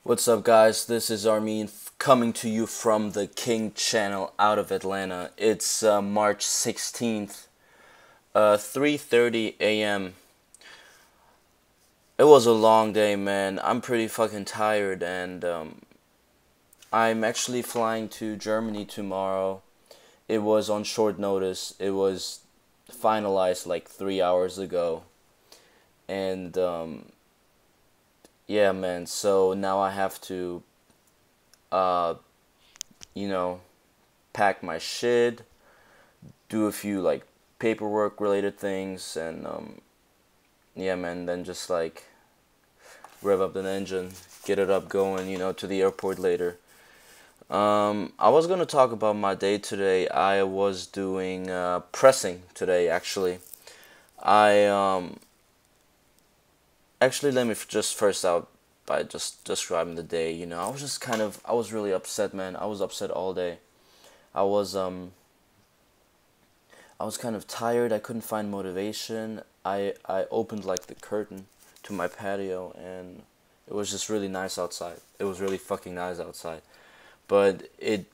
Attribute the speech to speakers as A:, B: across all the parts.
A: What's up, guys? This is Armin coming to you from the King channel out of Atlanta. It's March 16th, 3:30 a.m. It was a long day, man. I'm pretty fucking tired, and I'm actually flying to Germany tomorrow. It was on short notice. It was finalized like 3 hours ago, and yeah, man. So now I have to, uh, you know, pack my shit, do a few like paperwork related things, and yeah, man, then just like rev up the engine, get it up going, to the airport later. I was gonna talk about my day today. I was doing pressing today, actually. I actually let me just first out by just describing the day. I was just I was really upset, man. I was upset all day. I was um I was kind of tired. I couldn't find motivation. I opened like the curtain to my patio, and it was just really nice outside. It was really fucking nice outside. But it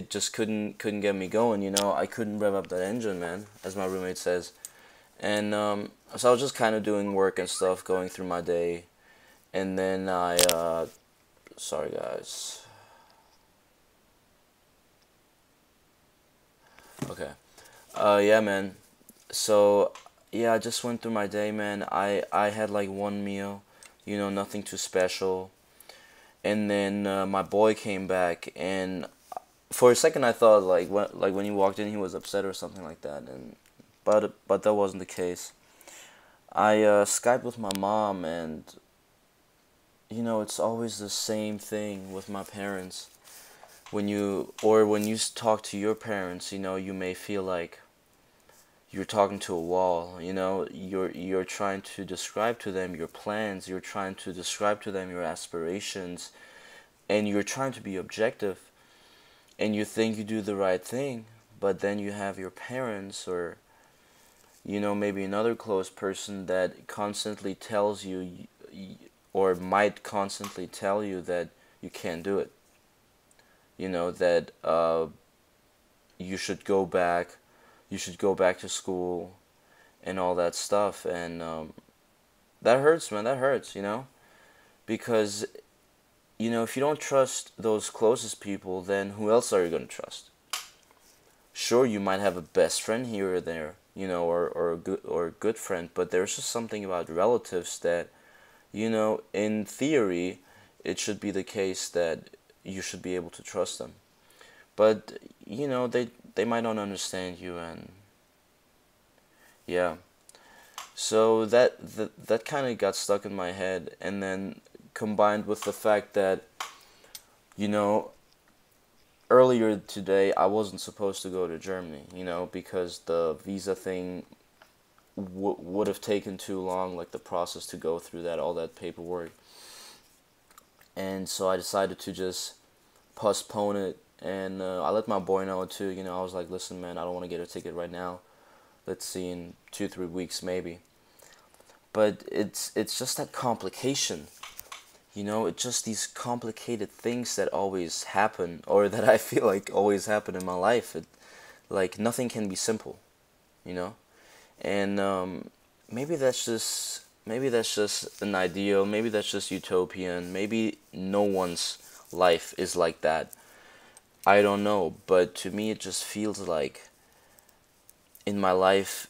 A: just couldn't get me going. I couldn't rev up that engine, man, as my roommate says. And so I was just kind of doing work and stuff, going through my day, and then sorry guys. Okay. Yeah, man. So yeah, I just went through my day, man. I had like one meal, nothing too special. And then my boy came back, and for a second I thought like when he walked in he was upset or something like that, and but that wasn't the case. I Skyped with my mom, and it's always the same thing with my parents. When you talk to your parents, you may feel like you're talking to a wall. You're trying to describe to them your plans, you're trying to describe to them your aspirations, and you're trying to be objective, and you think you do the right thing, but then you have your parents, or maybe another close person that constantly tells you, or might constantly tell you, that you can't do it. That you should go back, to school, and all that stuff. And that hurts, man. That hurts, because if you don't trust those closest people, then who else are you going to trust? Sure, you might have a best friend here or there, or a good friend, but there's just something about relatives that, in theory, it should be the case that you should be able to trust them. But they might not understand you, and yeah. So that kind of got stuck in my head, and then combined with the fact that you know earlier today I wasn't supposed to go to Germany, because the visa thing would have taken too long, like the process to go through that, all that paperwork. And so I decided to just postpone it, and I let my boy know too. I was like, listen, man, I don't want to get a ticket right now. Let's see in 2-3 weeks maybe. But it's just that complication. It's just these complicated things that always happen, or that I feel like always happen in my life. Like nothing can be simple, you know. And maybe that's just an ideal. Maybe that's just utopian. Maybe no one's life is like that. I don't know, but to me it just feels like in my life,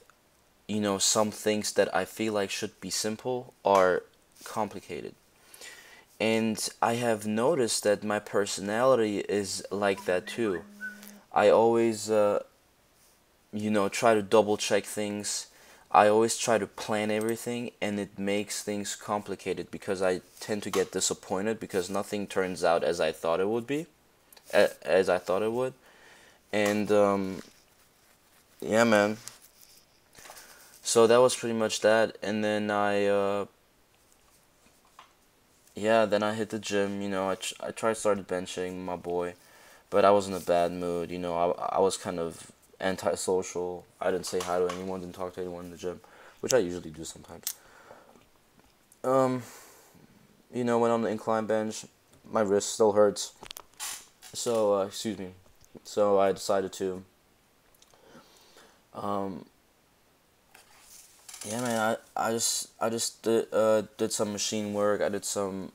A: some things that I feel like should be simple are complicated. And I have noticed that my personality is like that too. I always, try to double check things. I always try to plan everything, and it makes things complicated because I tend to get disappointed because nothing turns out as I thought it would be, as I thought it would. And yeah, man. So that was pretty much that. And then yeah, then I hit the gym. I tried started benching my boy, but I was in a bad mood. I was kind of antisocial. I didn't say hi to anyone, didn't talk to anyone in the gym, which I usually do sometimes. Um, went on the incline bench, my wrist still hurts. So excuse me. So I decided to um, yeah, man. I just did some machine work. I did some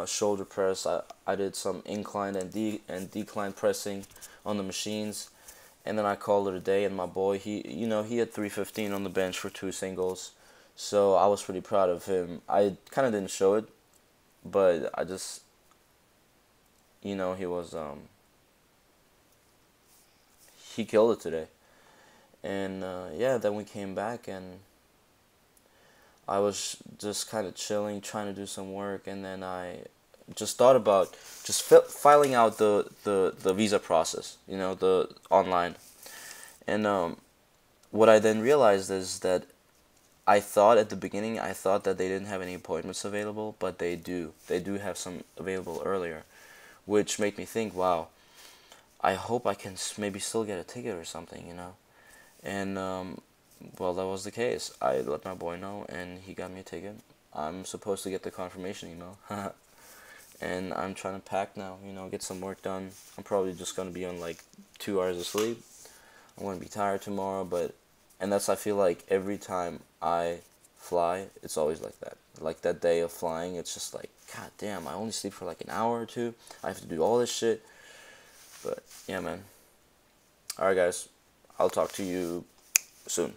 A: shoulder press. I did some incline and decline pressing on the machines, and then I called it a day. And my boy, he had 315 on the bench for two singles, so I was pretty proud of him. I kind of didn't show it, but I just, he was he killed it today. And yeah, then we came back and I was just kind of chilling, trying to do some work, and then I just thought about just filing out the visa process, the online. And what I then realized is that I thought that they didn't have any appointments available, but they do. They do have some available earlier, which made me think, wow, I hope I can maybe still get a ticket or something. And well, that was the case. I let my boy know, and he got me a ticket. I'm supposed to get the confirmation email. And I'm trying to pack now, get some work done. I'm probably just going to be on like 2 hours of sleep. I'm going to be tired tomorrow, and I feel like every time I fly, it's always like that. Like that day of flying, it's just like, God damn, I only sleep for like an hour or two. I have to do all this shit. But yeah, man. Alright, guys. I'll talk to you soon.